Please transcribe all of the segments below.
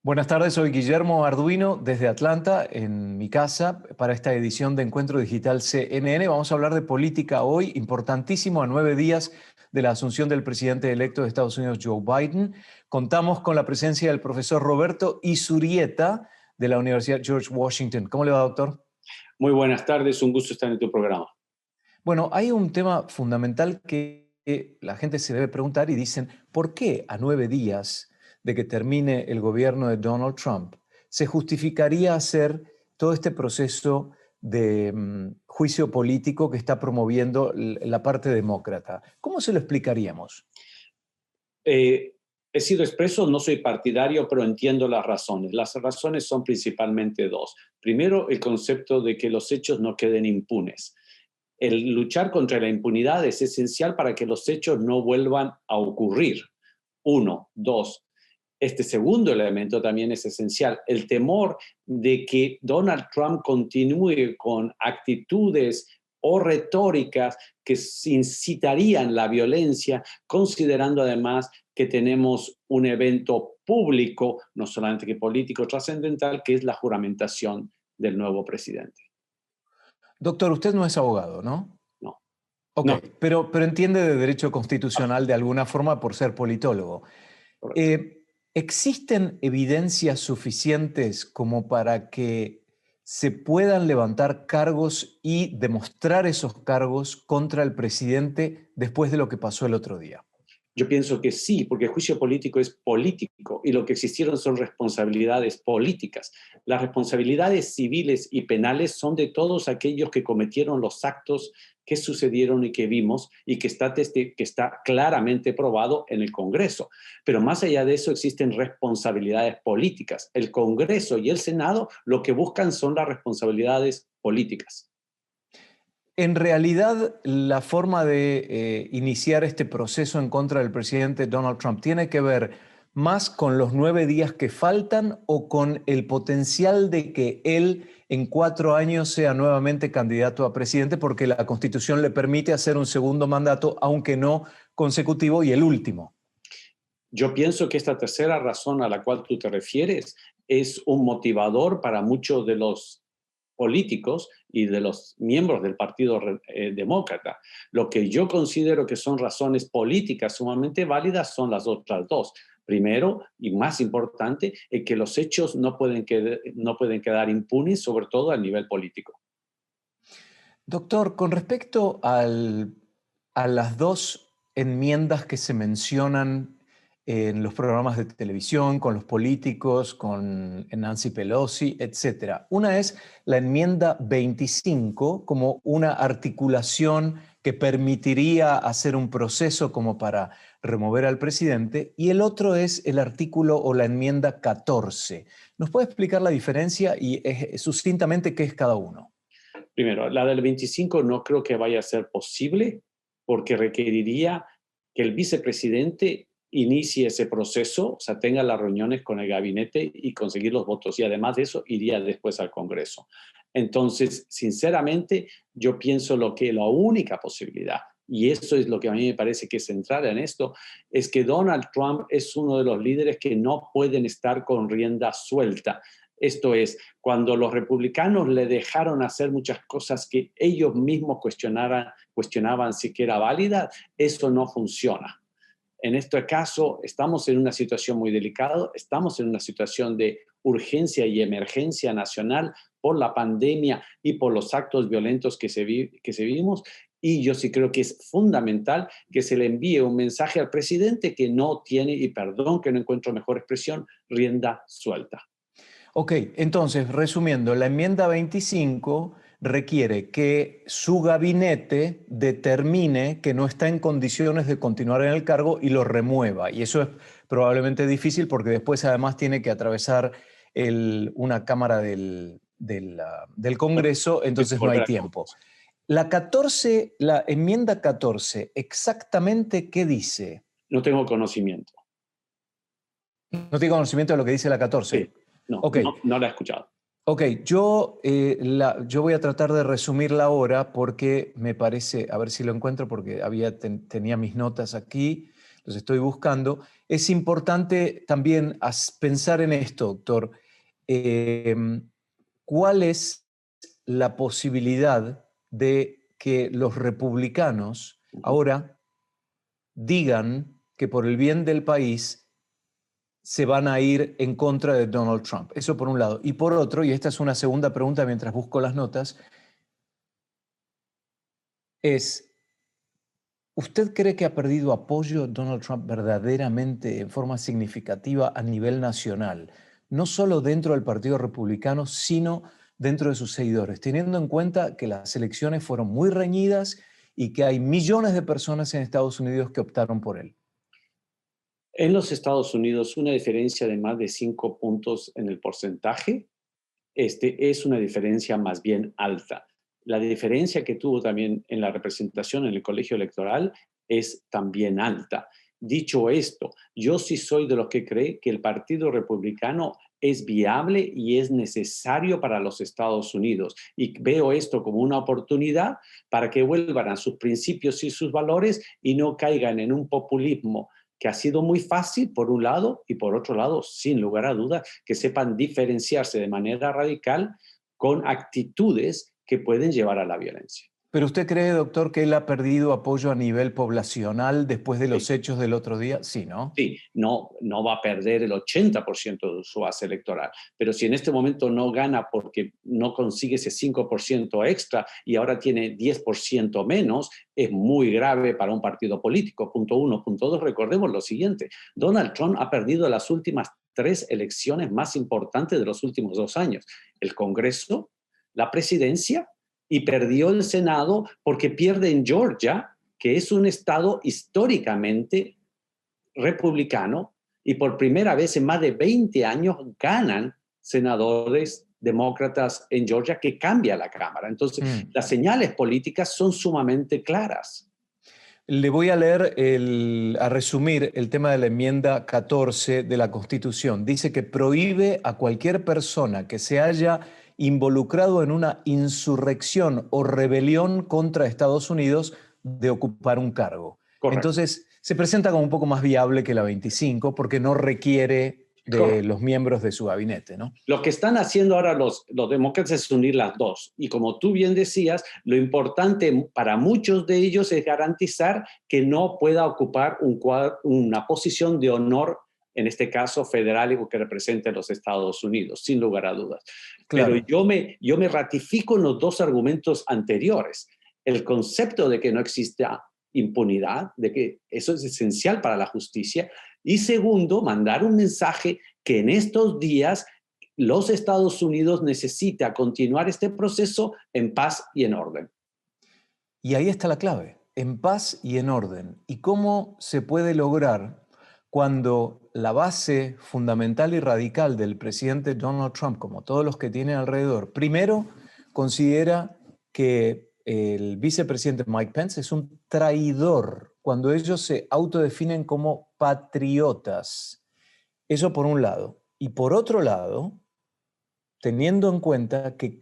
Buenas tardes, soy Guillermo Arduino desde Atlanta, en mi casa, para esta edición de Encuentro Digital CNN. Vamos a hablar de política hoy, importantísimo a 9 días de la asunción del presidente electo de Estados Unidos, Joe Biden. Contamos con la presencia del profesor Roberto Izurieta de la Universidad George Washington. ¿Cómo le va, doctor? Muy buenas tardes, un gusto estar en tu programa. Bueno, hay un tema fundamental que la gente se debe preguntar y dicen, ¿por qué a 9 días de que termine el gobierno de Donald Trump se justificaría hacer todo este proceso de juicio político que está promoviendo la parte demócrata? ¿Cómo se lo explicaríamos? Eh, He sido expreso, no soy partidario, pero entiendo las razones. Las razones son principalmente dos. Primero, el concepto de que los hechos no queden impunes. El luchar contra la impunidad es esencial para que los hechos no vuelvan a ocurrir. Uno. Dos, este segundo elemento también es esencial. El temor de que Donald Trump continúe con actitudes o retóricas que incitarían la violencia, considerando además que tenemos un evento público, no solamente que político, trascendental, que es la juramentación del nuevo presidente. Doctor, usted no es abogado, ¿no? No, Ok, no, pero entiende de derecho constitucional de alguna forma por ser politólogo. correcto. ¿Existen evidencias suficientes como para que se puedan levantar cargos y demostrar esos cargos contra el presidente después de lo que pasó el otro día? Yo pienso que sí, porque el juicio político es político y lo que existieron son responsabilidades políticas. Las responsabilidades civiles y penales son de todos aquellos que cometieron los actos que sucedieron y que vimos y que está claramente probado en el Congreso. Pero más allá de eso existen responsabilidades políticas. El Congreso y el Senado lo que buscan son las responsabilidades políticas. En realidad, la forma de iniciar este proceso en contra del presidente Donald Trump tiene que ver más con los 9 días que faltan o con el potencial de que él en 4 años sea nuevamente candidato a presidente, porque la Constitución le permite hacer un segundo mandato, aunque no consecutivo, y el último. Yo pienso que esta tercera razón a la cual tú te refieres es un motivador para muchos de los políticos y de los miembros del Partido Demócrata. Lo que yo considero que son razones políticas sumamente válidas son las otras dos. Primero, y más importante, es que los hechos no pueden quedar impunes, sobre todo a nivel político. Doctor, con respecto a las dos enmiendas que se mencionan en los programas de televisión, con los políticos, con Nancy Pelosi, etcétera. Una es la enmienda 25 como una articulación que permitiría hacer un proceso como para remover al presidente, y el otro es el artículo o la enmienda 14. ¿Nos puede explicar la diferencia y sucintamente qué es cada uno? Primero, la del 25 no creo que vaya a ser posible porque requeriría que el vicepresidente inicie ese proceso, o sea, tenga las reuniones con el gabinete y conseguir los votos. Y además de eso, iría después al Congreso. Entonces, sinceramente, yo pienso que la única posibilidad, y eso es lo que a mí me parece que es central en esto, es que Donald Trump es uno de los líderes que no pueden estar con rienda suelta. Esto es, cuando los republicanos le dejaron hacer muchas cosas que ellos mismos cuestionaban si que era válida, eso no funciona. En este caso, estamos en una situación muy delicada, estamos en una situación de urgencia y emergencia nacional por la pandemia y por los actos violentos que se vimos, y yo sí creo que es fundamental que se le envíe un mensaje al presidente que no tiene, y perdón que no encuentro mejor expresión, rienda suelta. Ok, entonces, resumiendo, la enmienda 25 requiere que su gabinete determine que no está en condiciones de continuar en el cargo y lo remueva. Y eso es probablemente difícil porque después además tiene que atravesar una cámara del Congreso, entonces no hay Volver a tiempo. La enmienda 14, ¿exactamente qué dice? No tengo conocimiento. ¿No tiene conocimiento de lo que dice la 14? Sí, no, Ok. no, no la he escuchado. Ok, yo voy a tratar de resumirla ahora porque me parece, a ver si lo encuentro porque tenía mis notas aquí. los estoy buscando. Es importante también pensar en esto, doctor. ¿Cuál es la posibilidad de que los republicanos ahora digan que por el bien del país se van a ir en contra de Donald Trump? Eso por un lado. Y por otro, y esta es una segunda pregunta mientras busco las notas, es, ¿usted cree que ha perdido apoyo Donald Trump verdaderamente en forma significativa a nivel nacional? No solo dentro del Partido Republicano, sino dentro de sus seguidores, teniendo en cuenta que las elecciones fueron muy reñidas y que hay millones de personas en Estados Unidos que optaron por él. En los Estados Unidos, una diferencia de más de 5 puntos en el porcentaje es una diferencia más bien alta. La diferencia que tuvo también en la representación en el colegio electoral es también alta. Dicho esto, yo sí soy de los que cree que el Partido Republicano es viable y es necesario para los Estados Unidos. Y veo esto como una oportunidad para que vuelvan a sus principios y sus valores y no caigan en un populismo que ha sido muy fácil por un lado y por otro lado, sin lugar a dudas, que sepan diferenciarse de manera radical con actitudes que pueden llevar a la violencia. ¿Pero usted cree, doctor, que él ha perdido apoyo a nivel poblacional después de Sí. los hechos del otro día? Sí, ¿no? Sí, no va a perder el 80% de su base electoral, pero si en este momento no gana porque no consigue ese 5% extra y ahora tiene 10% menos, es muy grave para un partido político. Punto uno. Punto dos, recordemos lo siguiente, Donald Trump ha perdido las últimas 3 elecciones más importantes de los últimos 2 años, el Congreso, la presidencia, y perdió el Senado porque pierde en Georgia, que es un estado históricamente republicano, y por primera vez en más de 20 años ganan senadores demócratas en Georgia, que cambia la Cámara. Entonces, las señales políticas son sumamente claras. Le voy a leer, a resumir el tema de la enmienda 14 de la Constitución. Dice que prohíbe a cualquier persona que se haya involucrado en una insurrección o rebelión contra Estados Unidos de ocupar un cargo. Correcto. Entonces, se presenta como un poco más viable que la 25 porque no requiere de los miembros de su gabinete, ¿no? Lo que están haciendo ahora los demócratas es unir las dos. Y como tú bien decías, lo importante para muchos de ellos es garantizar que no pueda ocupar una posición de honor, en este caso federal, que represente a los Estados Unidos, sin lugar a dudas. Claro. Pero yo me ratifico en los dos argumentos anteriores. El concepto de que no exista impunidad, de que eso es esencial para la justicia. Y segundo, mandar un mensaje que en estos días los Estados Unidos necesita continuar este proceso en paz y en orden. Y ahí está la clave, en paz y en orden. ¿Y cómo se puede lograr cuando la base fundamental y radical del presidente Donald Trump, como todos los que tiene alrededor, primero considera que el vicepresidente Mike Pence es un traidor cuando ellos se autodefinen como patriotas? Eso por un lado. Y por otro lado, teniendo en cuenta que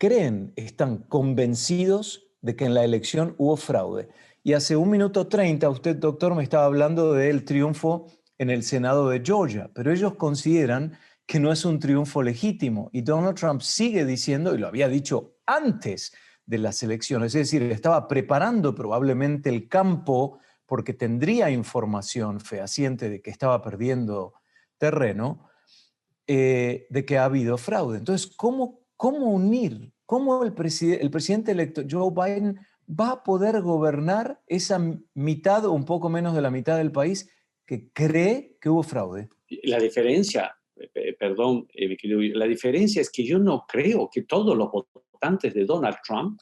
están convencidos de que en la elección hubo fraude. Y hace 1:30 usted, doctor, me estaba hablando del triunfo en el Senado de Georgia, pero ellos consideran que no es un triunfo legítimo. Y Donald Trump sigue diciendo, y lo había dicho antes de las elecciones, es decir, estaba preparando probablemente el campo porque tendría información fehaciente de que estaba perdiendo terreno, de que ha habido fraude. Entonces, ¿cómo unir? ¿Cómo el presidente electo Joe Biden va a poder gobernar esa mitad o un poco menos de la mitad del país que cree que hubo fraude? La diferencia, perdón, mi querido, la diferencia es que yo no creo que todos los votantes de Donald Trump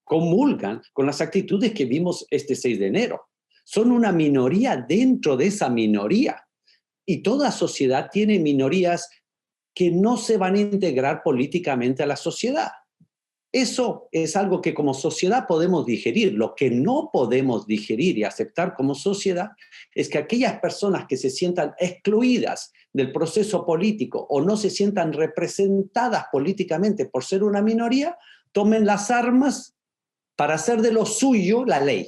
comulgan con las actitudes que vimos este 6 de enero. Son una minoría dentro de esa minoría. Y toda sociedad tiene minorías que no se van a integrar políticamente a la sociedad. Eso es algo que como sociedad podemos digerir. Lo que no podemos digerir y aceptar como sociedad es que aquellas personas que se sientan excluidas del proceso político o no se sientan representadas políticamente por ser una minoría, tomen las armas para hacer de lo suyo la ley.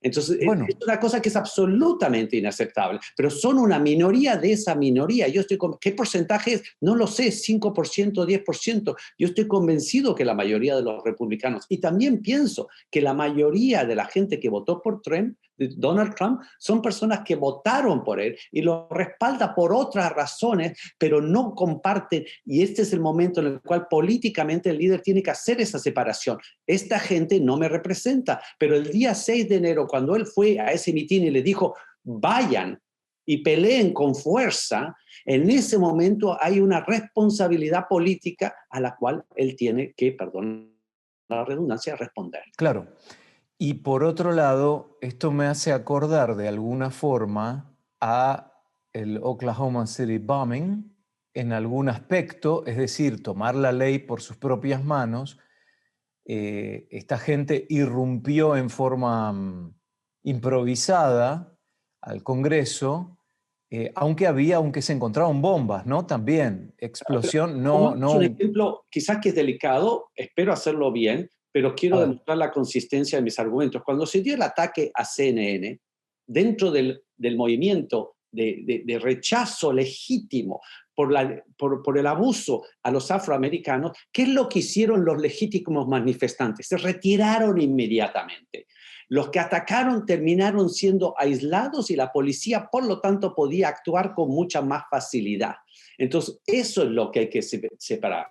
Entonces, Bueno, es una cosa que es absolutamente inaceptable, pero son una minoría de esa minoría. ¿Qué porcentaje es? No lo sé, 5%, 10%. Yo estoy convencido que la mayoría de los republicanos, y también pienso que la mayoría de la gente que votó por Donald Trump, son personas que votaron por él y lo respalda por otras razones, pero no comparten. Y este es el momento en el cual políticamente el líder tiene que hacer esa separación. Esta gente no me representa, pero el día 6 de enero, cuando él fue a ese mitin y le dijo, vayan y peleen con fuerza, en ese momento hay una responsabilidad política a la cual él tiene que, perdón la redundancia, responder. claro. Y por otro lado, esto me hace acordar de alguna forma a el Oklahoma City bombing en algún aspecto, es decir, tomar la ley por sus propias manos. Esta gente irrumpió en forma improvisada al Congreso, aunque se encontraron bombas, ¿no? También, explosión, no, Pongamos un no, ejemplo, quizás que es delicado, espero hacerlo bien, pero a quiero ver, demostrar la consistencia de mis argumentos. Cuando se dio el ataque a CNN, dentro del movimiento de rechazo legítimo por el abuso a los afroamericanos, ¿qué es lo que hicieron los legítimos manifestantes? Se retiraron inmediatamente. Los que atacaron terminaron siendo aislados y la policía, por lo tanto, podía actuar con mucha más facilidad. Entonces, eso es lo que hay que separar.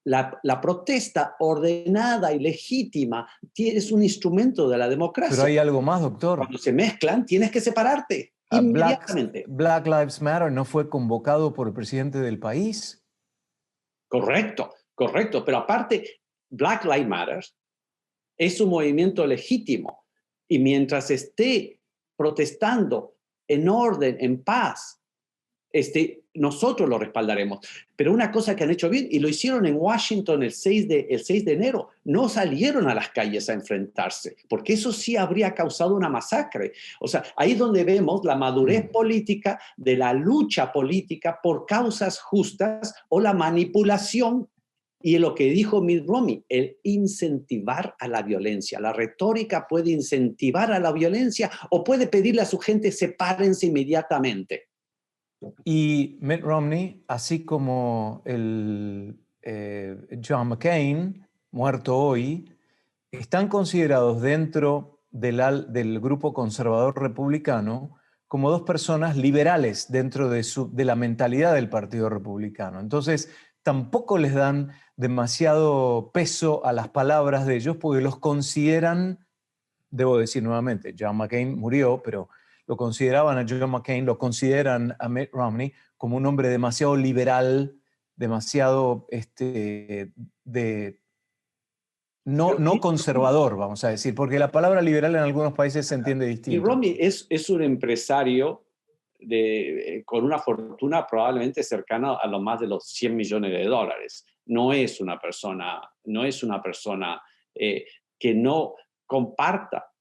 La protesta ordenada y legítima es un instrumento de la pero democracia. hay algo más, doctor. Cuando se mezclan, tienes que separarte inmediatamente. Black Lives Matter no fue convocado por el presidente del país. Correcto, correcto. Pero aparte, Black Lives Matter es un movimiento legítimo y mientras esté protestando en orden, en paz, nosotros lo respaldaremos. Pero una cosa que han hecho bien, y lo hicieron en Washington el 6 de enero, no salieron a las calles a enfrentarse, porque eso sí habría causado una masacre. O sea, ahí es donde vemos la madurez política de la lucha política por causas justas o la manipulación. Y lo que dijo Mitt Romney, el incentivar a la violencia. La retórica puede incentivar a la violencia o puede pedirle a su gente sepárense inmediatamente. Y Mitt Romney, así como el John McCain, muerto hoy, están considerados dentro del grupo conservador republicano como dos personas liberales dentro de la mentalidad del Partido Republicano. Entonces, tampoco les dan demasiado peso a las palabras de ellos porque los consideran, debo decir nuevamente, John McCain murió, pero lo consideraban a John McCain, lo consideran a Mitt Romney como un hombre demasiado liberal, demasiado no conservador, vamos a decir, porque la palabra liberal en algunos países se entiende Y distinto. Romney es un empresario con una fortuna probablemente cercana a los más de los 100 millones de dólares. No es una persona que no comparta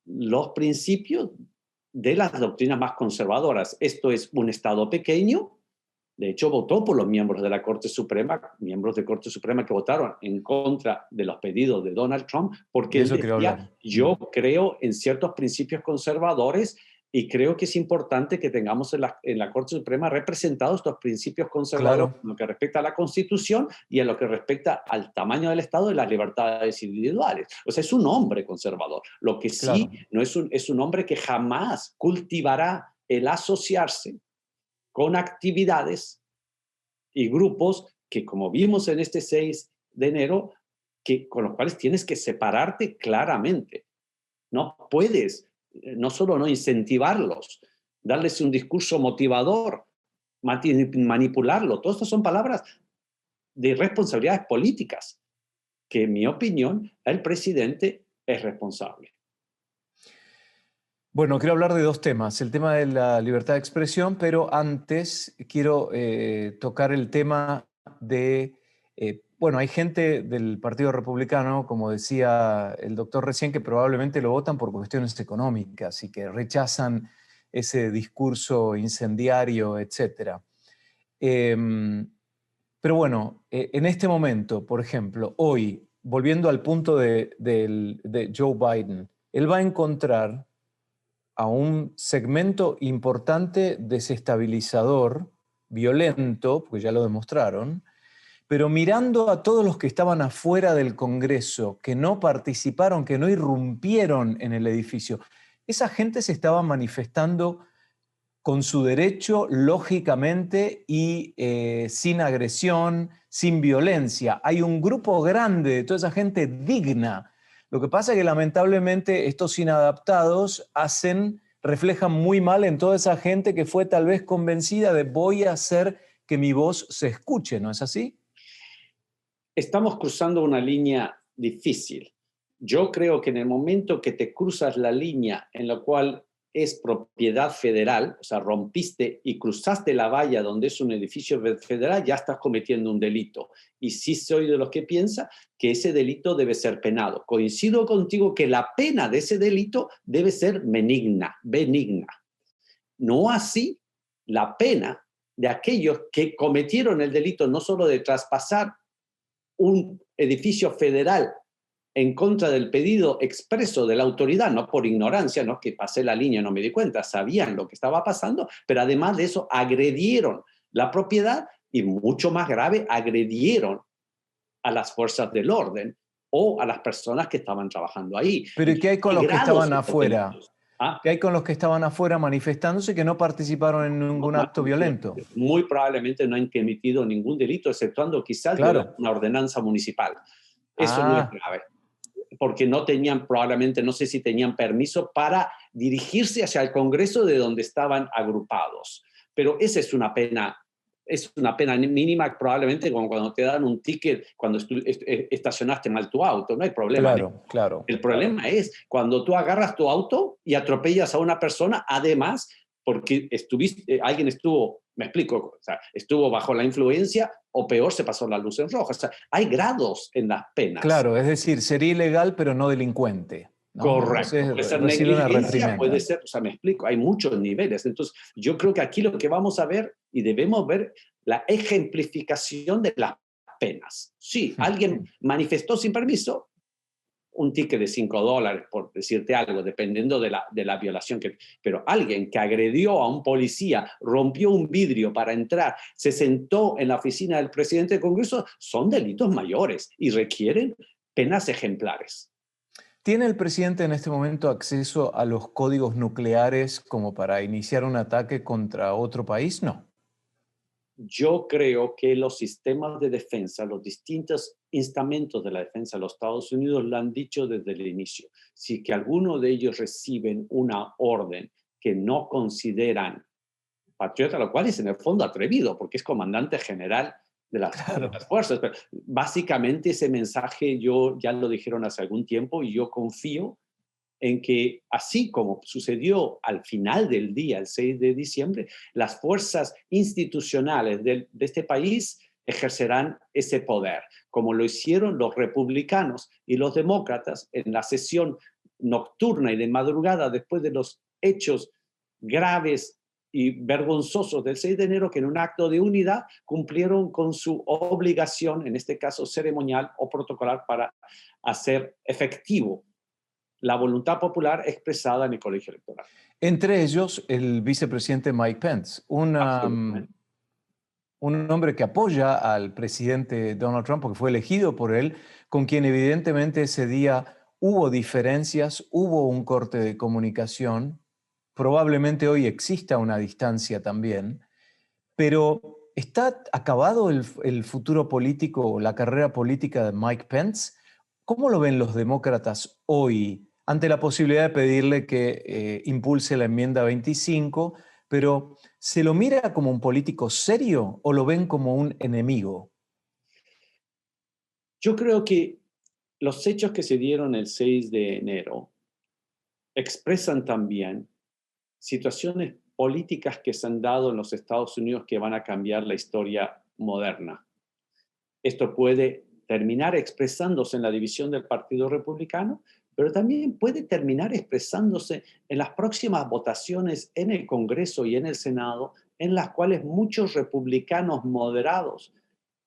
los principios de las doctrinas más conservadoras. Esto es un Estado pequeño. De hecho, votó por los miembros de la Corte Suprema, miembros de Corte Suprema que votaron en contra de los pedidos de Donald Trump, porque De él eso quiero decía, hablar. yo creo en ciertos principios conservadores y creo que es importante que tengamos en la Corte Suprema representados estos principios conservadores Claro, en lo que respecta a la Constitución y en lo que respecta al tamaño del Estado y las libertades individuales. O sea, es un hombre conservador. Lo que sí claro. no es un hombre que jamás cultivará el asociarse con actividades y grupos que, como vimos en este 6 de enero, con los cuales tienes que separarte claramente. No puedes, no solo no incentivarlos, darles un discurso motivador, manipularlo. Todas estas son palabras de responsabilidades políticas, que en mi opinión el presidente es responsable. Bueno, quiero hablar de dos temas. El tema de la libertad de expresión, pero antes quiero tocar el tema bueno, hay gente del Partido Republicano, como decía el doctor recién, que probablemente lo votan por cuestiones económicas y que rechazan ese discurso incendiario, etcétera. Pero bueno, en este momento, por ejemplo, hoy, volviendo al punto de Joe Biden, él va a encontrar a un segmento importante desestabilizador, violento, porque ya lo demostraron, pero mirando a todos los que estaban afuera del Congreso, que no participaron, que no irrumpieron en el edificio, esa gente se estaba manifestando con su derecho, lógicamente, y sin agresión, sin violencia. Hay un grupo grande de toda esa gente digna. Lo que pasa es que lamentablemente estos inadaptados reflejan muy mal en toda esa gente que fue tal vez convencida de voy a hacer que mi voz se escuche, ¿no es así? Estamos cruzando una línea difícil. Yo creo que en el momento que te cruzas la línea en la cual es propiedad federal, o sea, rompiste y cruzaste la valla donde es un edificio federal, ya estás cometiendo un delito. Y sí soy de los que piensa que ese delito debe ser penado. Coincido contigo que la pena de ese delito debe ser benigna. No así la pena de aquellos que cometieron el delito no solo de traspasar un edificio federal en contra del pedido expreso de la autoridad, no por ignorancia, no que pasé la línea, no me di cuenta, sabían lo que estaba pasando, pero además de eso agredieron la propiedad y, mucho más grave, agredieron a las fuerzas del orden o a las personas que estaban trabajando ahí. Pero ¿y qué hay con Hay los que grados estaban de los afuera? delitos. ¿Ah? ¿Qué hay con los que estaban afuera manifestándose que no participaron en ningún No han acto cometido, violento? muy probablemente no han cometido ningún delito, exceptuando quizás violar Claro. una ordenanza municipal. Eso no es Ah, grave, porque no tenían, probablemente, no sé si tenían permiso para dirigirse hacia el Congreso de donde estaban agrupados. Pero esa es una pena mínima, probablemente como cuando te dan un ticket cuando estacionaste mal tu auto, no hay problema. claro, claro, El claro. problema es cuando tú agarras tu auto y atropellas a una persona, además, porque alguien estuvo, me explico, o sea, estuvo bajo la influencia o peor, se pasó la luz en rojo. O sea, hay grados en las penas. Claro, es decir, sería ilegal pero no delincuente, ¿no? Correcto, Entonces puede ser recibe una negligencia, puede reprimenda. ser, o sea, me explico, hay muchos niveles. Entonces, yo creo que aquí lo que vamos a ver y debemos ver la ejemplificación de las penas. Sí, alguien manifestó sin permiso, un ticket de $5, por decirte algo, dependiendo de la violación. Pero alguien que agredió a un policía, rompió un vidrio para entrar, se sentó en la oficina del presidente del Congreso, son delitos mayores y requieren penas ejemplares. ¿Tiene el presidente en este momento acceso a los códigos nucleares como para iniciar un ataque contra otro país? No. Yo creo que los sistemas de defensa, los distintos estamentos de la defensa de los Estados Unidos lo han dicho desde el inicio. Si que alguno de ellos reciben una orden que no consideran patriota, lo cual es en el fondo atrevido, porque es comandante general de Claro. las fuerzas. Pero básicamente ese mensaje ya lo dijeron hace algún tiempo y yo confío en que, así como sucedió al final del día, el 6 de diciembre, las fuerzas institucionales de este país ejercerán ese poder, como lo hicieron los republicanos y los demócratas en la sesión nocturna y de madrugada después de los hechos graves y vergonzosos del 6 de enero, que en un acto de unidad cumplieron con su obligación, en este caso ceremonial o protocolar, para hacer efectivo la voluntad popular expresada en el colegio electoral. Entre ellos, el vicepresidente Mike Pence, Absolutamente. un hombre que apoya al presidente Donald Trump porque fue elegido por él, con quien evidentemente ese día hubo diferencias, hubo un corte de comunicación, probablemente hoy exista una distancia también, pero ¿está acabado el futuro político o la carrera política de Mike Pence? ¿Cómo lo ven los demócratas hoy ante la posibilidad de pedirle que impulse la enmienda 25? Pero ¿se lo mira como un político serio o lo ven como un enemigo? Yo creo que los hechos que se dieron el 6 de enero expresan también situaciones políticas que se han dado en los Estados Unidos que van a cambiar la historia moderna. Esto puede terminar expresándose en la división del Partido Republicano, pero también puede terminar expresándose en las próximas votaciones en el Congreso y en el Senado, en las cuales muchos republicanos moderados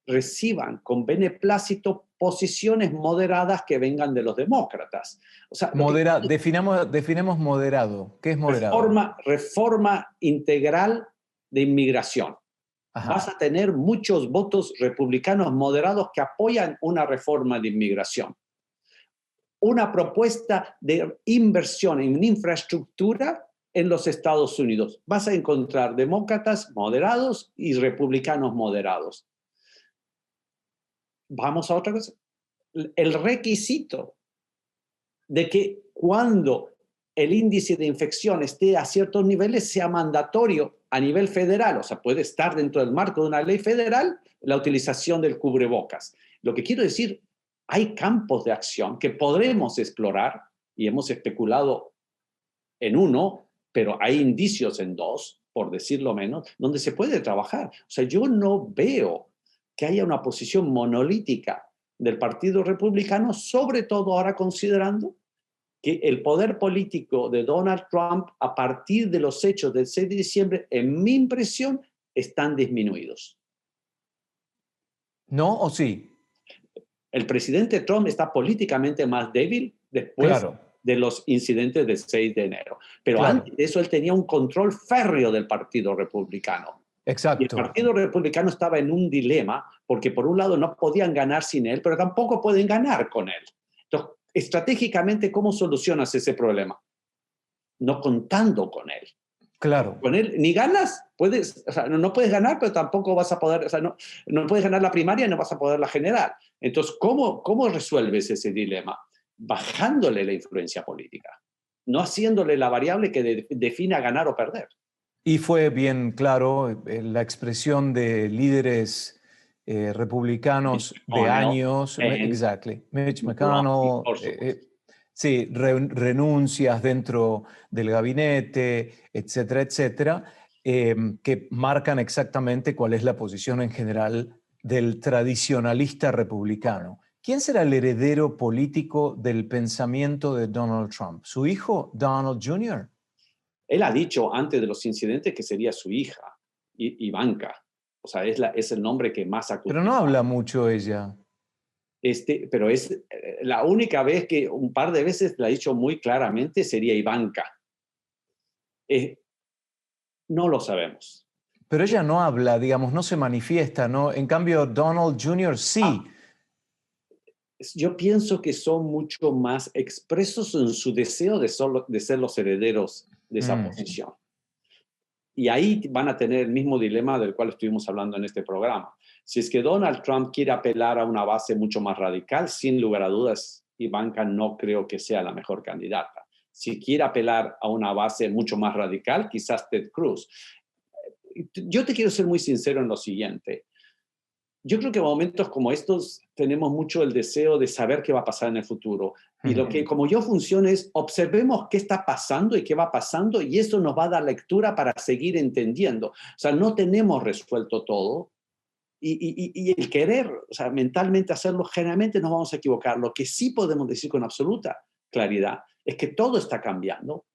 reciban con beneplácito posiciones moderadas que vengan de los demócratas. O sea, Definamos moderado. ¿Qué es moderado? Reforma integral de inmigración. Ajá. Vas a tener muchos votos republicanos moderados que apoyan una reforma de inmigración. Una propuesta de inversión en infraestructura en los Estados Unidos. Vas a encontrar demócratas moderados y republicanos moderados. Vamos a otra cosa. El requisito de que cuando el índice de infección esté a ciertos niveles sea mandatorio a nivel federal, o sea, puede estar dentro del marco de una ley federal la utilización del cubrebocas. Lo que quiero decir, hay campos de acción que podremos explorar y hemos especulado en uno, pero hay indicios en dos, por decirlo menos, donde se puede trabajar. O sea, yo no veo que haya una posición monolítica del Partido Republicano, sobre todo ahora considerando que el poder político de Donald Trump, a partir de los hechos del 6 de diciembre, en mi impresión, están disminuidos. ¿No o sí? El presidente Trump está políticamente más débil después de los incidentes del 6 de enero. Pero antes de eso, él tenía un control férreo del Partido Republicano. Exacto. Y el Partido Republicano estaba en un dilema, porque por un lado no podían ganar sin él, pero tampoco pueden ganar con él. Entonces, estratégicamente, ¿cómo solucionas ese problema? No contando con él. Claro. Con él ni ganas, o sea, no puedes ganar, pero tampoco vas a poder, o sea, no puedes ganar la primaria y no vas a poder la general. Entonces, ¿cómo resuelves ese dilema? Bajándole la influencia política, no haciéndole la variable que defina ganar o perder. Y fue bien claro la expresión de líderes republicanos de años, Mitch McConnell, sí, renuncias dentro del gabinete, etcétera, etcétera, que marcan exactamente cuál es la posición en general del tradicionalista republicano. ¿Quién será el heredero político del pensamiento de Donald Trump? ¿Su hijo, Donald Jr.? Él ha dicho antes de los incidentes que sería su hija, Ivanka. O sea, es el nombre que más ha Pero no habla mucho ella. Pero es la única vez que un par de veces la ha dicho muy claramente sería Ivanka. No lo sabemos. Pero ella no habla, digamos, no se manifiesta, ¿no? En cambio, Donald Jr. sí. Yo pienso que son mucho más expresos en su deseo de ser los herederos de esa posición. Y ahí van a tener el mismo dilema del cual estuvimos hablando en este programa. Si es que Donald Trump quiere apelar a una base mucho más radical, sin lugar a dudas, Ivanka no creo que sea la mejor candidata. Si quiere apelar a una base mucho más radical, quizás Ted Cruz. Yo te quiero ser muy sincero en lo siguiente. Yo creo que en momentos como estos tenemos mucho el deseo de saber qué va a pasar en el futuro. Y lo que como yo funciona es observemos qué está pasando y qué va pasando y eso nos va a dar lectura para seguir entendiendo. O sea, no tenemos resuelto todo y el querer, o sea, mentalmente hacerlo, generalmente nos vamos a equivocar. Lo que sí podemos decir con absoluta claridad es que todo está cambiando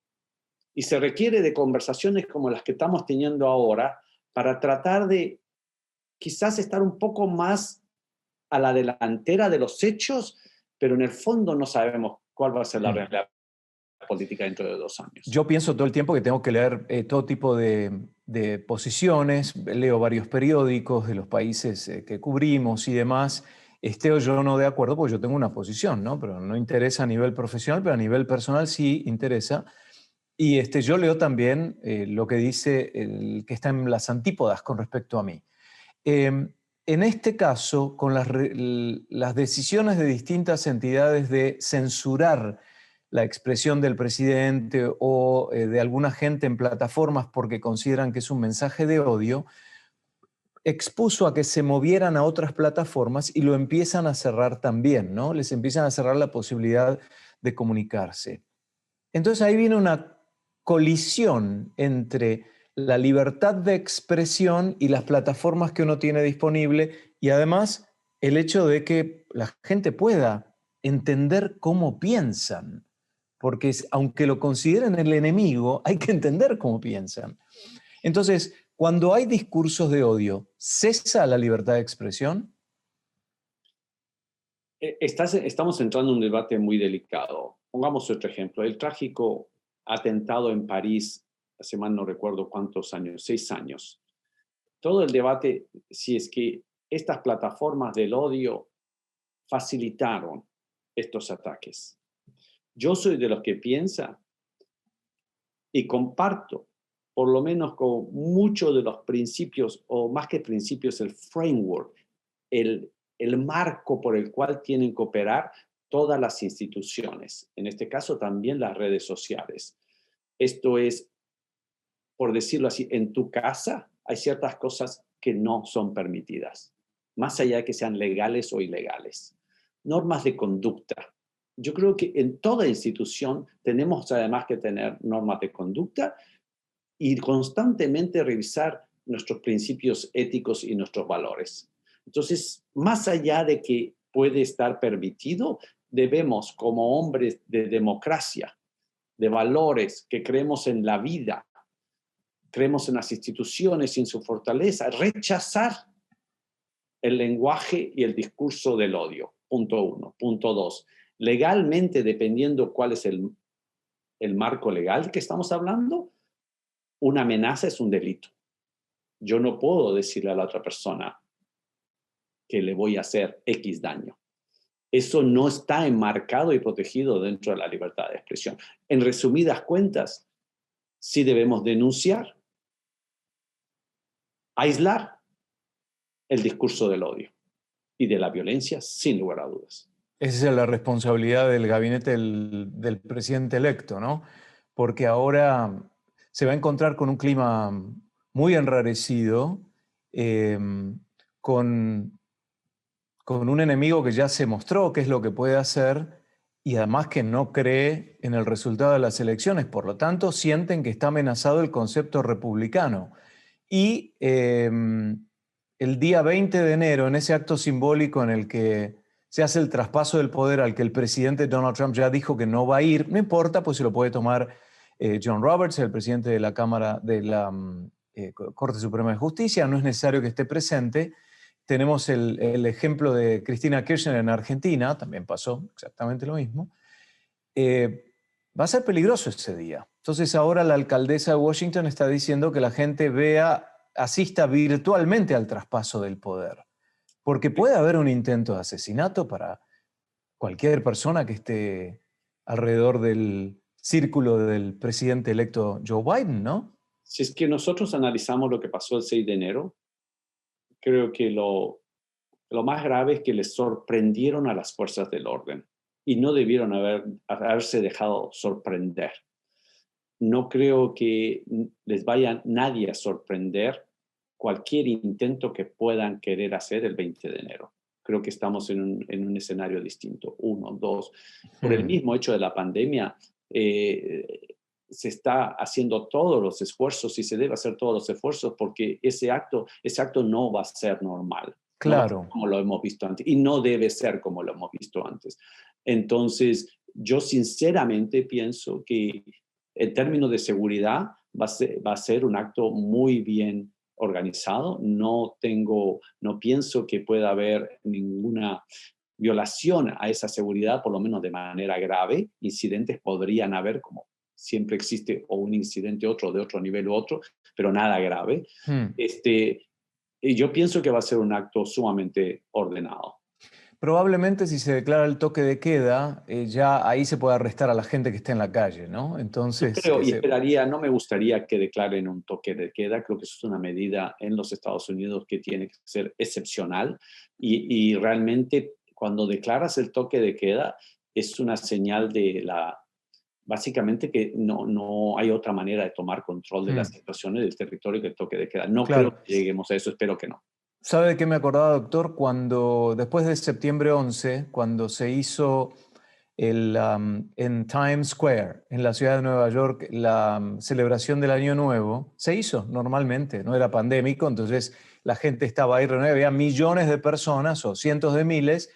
y se requiere de conversaciones como las que estamos teniendo ahora para tratar de quizás estar un poco más a la delantera de los hechos, pero en el fondo no sabemos cuál va a ser la realidad política dentro de 2 años. Yo pienso todo el tiempo que tengo que leer todo tipo de posiciones, leo varios periódicos de los países que cubrimos y demás, esté o yo no de acuerdo, porque yo tengo una posición, ¿no? Pero no interesa a nivel profesional, pero a nivel personal sí interesa. Y yo leo también lo que dice el que está en las antípodas con respecto a mí. En este caso, con las decisiones de distintas entidades de censurar la expresión del presidente o de alguna gente en plataformas porque consideran que es un mensaje de odio, expuso a que se movieran a otras plataformas y lo empiezan a cerrar también, ¿no? Les empiezan a cerrar la posibilidad de comunicarse. Entonces ahí viene una colisión entre la libertad de expresión y las plataformas que uno tiene disponible y además el hecho de que la gente pueda entender cómo piensan, porque aunque lo consideren el enemigo, hay que entender cómo piensan. Entonces, cuando hay discursos de odio, ¿cesa la libertad de expresión? Estamos entrando en un debate muy delicado. Pongamos otro ejemplo. El trágico atentado en París, hace mal no recuerdo cuántos años, 6 años. Todo el debate si es que estas plataformas del odio facilitaron estos ataques. Yo soy de los que piensa y comparto, por lo menos con muchos de los principios, o más que principios, el framework, el marco por el cual tienen que operar todas las instituciones, en este caso también las redes sociales. Esto es, por decirlo así, en tu casa hay ciertas cosas que no son permitidas, más allá de que sean legales o ilegales. Normas de conducta. Yo creo que en toda institución tenemos además que tener normas de conducta y constantemente revisar nuestros principios éticos y nuestros valores. Entonces, más allá de que puede estar permitido, debemos, como hombres de democracia, de valores, que creemos en la vida, creemos en las instituciones y en su fortaleza, rechazar el lenguaje y el discurso del odio. Punto 1. Punto 2. Legalmente, dependiendo cuál es el marco legal que estamos hablando, una amenaza es un delito. Yo no puedo decirle a la otra persona que le voy a hacer X daño. Eso no está enmarcado y protegido dentro de la libertad de expresión. En resumidas cuentas, sí debemos denunciar, aislar el discurso del odio y de la violencia, sin lugar a dudas. Esa es la responsabilidad del gabinete del presidente electo, ¿no? Porque ahora se va a encontrar con un clima muy enrarecido, eh, con, con un enemigo que ya se mostró qué es lo que puede hacer y además que no cree en el resultado de las elecciones. Por lo tanto, sienten que está amenazado el concepto republicano. Y el día 20 de enero, en ese acto simbólico en el que se hace el traspaso del poder al que el presidente Donald Trump ya dijo que no va a ir, no importa, pues se lo puede tomar John Roberts, el presidente de la Cámara de la Corte Suprema de Justicia, no es necesario que esté presente. Tenemos el ejemplo de Cristina Kirchner en Argentina, también pasó exactamente lo mismo. Va a ser peligroso ese día. Entonces ahora la alcaldesa de Washington está diciendo que la gente asista virtualmente al traspaso del poder, porque puede haber un intento de asesinato para cualquier persona que esté alrededor del círculo del presidente electo Joe Biden, ¿no? Si es que nosotros analizamos lo que pasó el 6 de enero, creo que lo más grave es que les sorprendieron a las fuerzas del orden y no debieron haberse dejado sorprender. No creo que les vaya nadie a sorprender cualquier intento que puedan querer hacer el 20 de enero. Creo que estamos en un escenario distinto. 1, 2. Por el mismo hecho de la pandemia, se está haciendo todos los esfuerzos y se debe hacer todos los esfuerzos porque ese acto no va a ser normal. No va a ser Claro. como lo hemos visto antes y no debe ser como lo hemos visto antes. Entonces, yo sinceramente pienso que en términos de seguridad va a ser un acto muy bien organizado. No pienso que pueda haber ninguna violación a esa seguridad, por lo menos de manera grave. Incidentes podrían haber, como siempre existe, o un incidente otro de otro nivel u otro, pero nada grave. Y yo pienso que va a ser un acto sumamente ordenado. Probablemente si se declara el toque de queda, ya ahí se puede arrestar a la gente que esté en la calle, ¿no? Yo Entonces, creo y esperaría, no me gustaría que declaren un toque de queda. Creo que eso es una medida en los Estados Unidos que tiene que ser excepcional y realmente cuando declaras el toque de queda es una señal básicamente que no hay otra manera de tomar control de las situaciones del territorio que el toque de queda. No creo claro. que lleguemos a eso, espero que no. ¿Sabe de qué me acordaba, doctor? Cuando, después de septiembre 11, cuando se hizo en Times Square, en la ciudad de Nueva York, la celebración del Año Nuevo, se hizo normalmente, no era pandémico, entonces la gente estaba ahí reunida, había millones de personas o cientos de miles,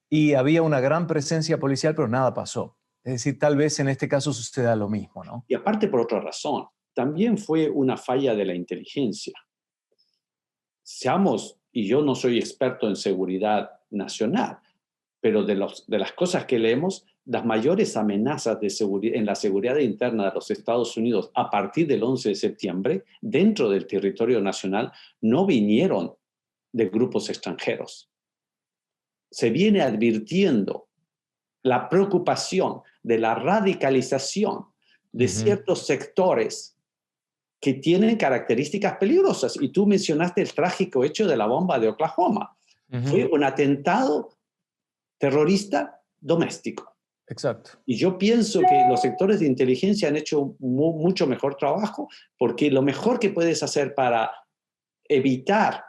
y había una gran presencia policial, pero nada pasó. Es decir, tal vez en este caso suceda lo mismo, ¿no? Y aparte por otra razón, también fue una falla de la inteligencia. Seamos, y yo no soy experto en seguridad nacional, pero de las cosas que leemos, las mayores amenazas en la seguridad interna de los Estados Unidos a partir del 11 de septiembre, dentro del territorio nacional, no vinieron de grupos extranjeros. Se viene advirtiendo la preocupación de la radicalización de ciertos sectores que tienen características peligrosas. Y tú mencionaste el trágico hecho de la bomba de Oklahoma. Fue un atentado terrorista doméstico. Exacto. Y yo pienso que los sectores de inteligencia han hecho mucho mejor trabajo, porque lo mejor que puedes hacer para evitar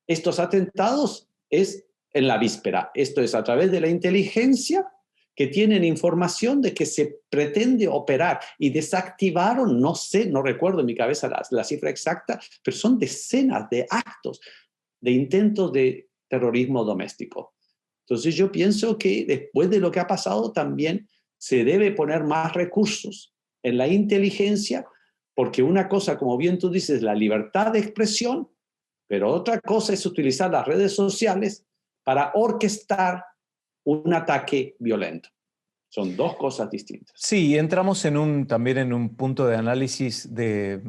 estos atentados es en la víspera. Esto es a través de la inteligencia, que tienen información de que se pretende operar, y desactivaron, no sé, no recuerdo en mi cabeza la cifra exacta, pero son decenas de actos de intentos de terrorismo doméstico. Entonces yo pienso que después de lo que ha pasado también se debe poner más recursos en la inteligencia, porque una cosa, como bien tú dices, es la libertad de expresión, pero otra cosa es utilizar las redes sociales para orquestar un ataque violento. Son dos cosas distintas. Sí, entramos también en un punto de análisis de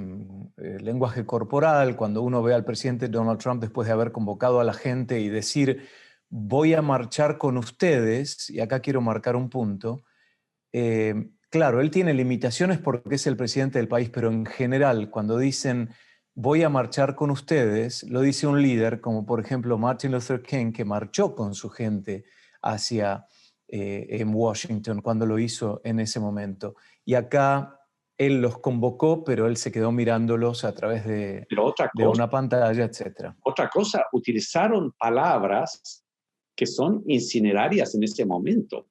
lenguaje corporal, cuando uno ve al presidente Donald Trump después de haber convocado a la gente y decir, voy a marchar con ustedes, y acá quiero marcar un punto. Claro, él tiene limitaciones porque es el presidente del país, pero en general, cuando dicen, voy a marchar con ustedes, lo dice un líder, como por ejemplo Martin Luther King, que marchó con su gente hacia en Washington cuando lo hizo en ese momento. Y acá él los convocó, pero él se quedó mirándolos a través de una pantalla, etc. Otra cosa, utilizaron palabras que son incinerarias en ese momento.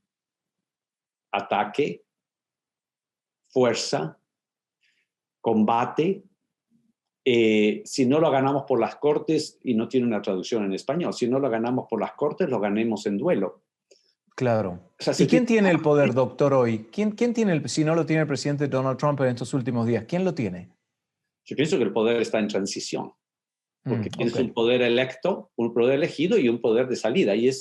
Ataque, fuerza, combate. Si no lo ganamos por las cortes, y no tiene una traducción en español, si no lo ganamos por las cortes, lo ganemos en duelo. Claro. O sea, ¿Y quién tiene el poder, doctor, hoy? ¿Quién tiene si no lo tiene el presidente Donald Trump en estos últimos días? ¿Quién lo tiene? Yo pienso que el poder está en transición, porque tienes okay. un poder electo, un poder elegido y un poder de salida. Y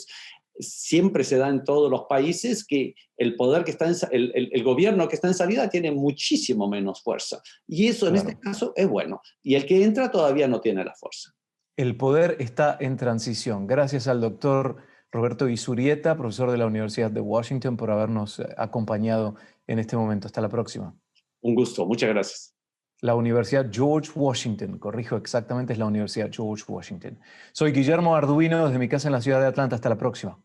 siempre se da en todos los países que el poder que está el gobierno que está en salida tiene muchísimo menos fuerza. Y eso, claro, en este caso es bueno. Y el que entra todavía no tiene la fuerza. El poder está en transición. Gracias al doctor Roberto Izurieta, profesor de la Universidad de Washington, por habernos acompañado en este momento. Hasta la próxima. Un gusto. Muchas gracias. La Universidad George Washington, corrijo exactamente, es la Universidad George Washington. Soy Guillermo Arduino desde mi casa en la ciudad de Atlanta. Hasta la próxima.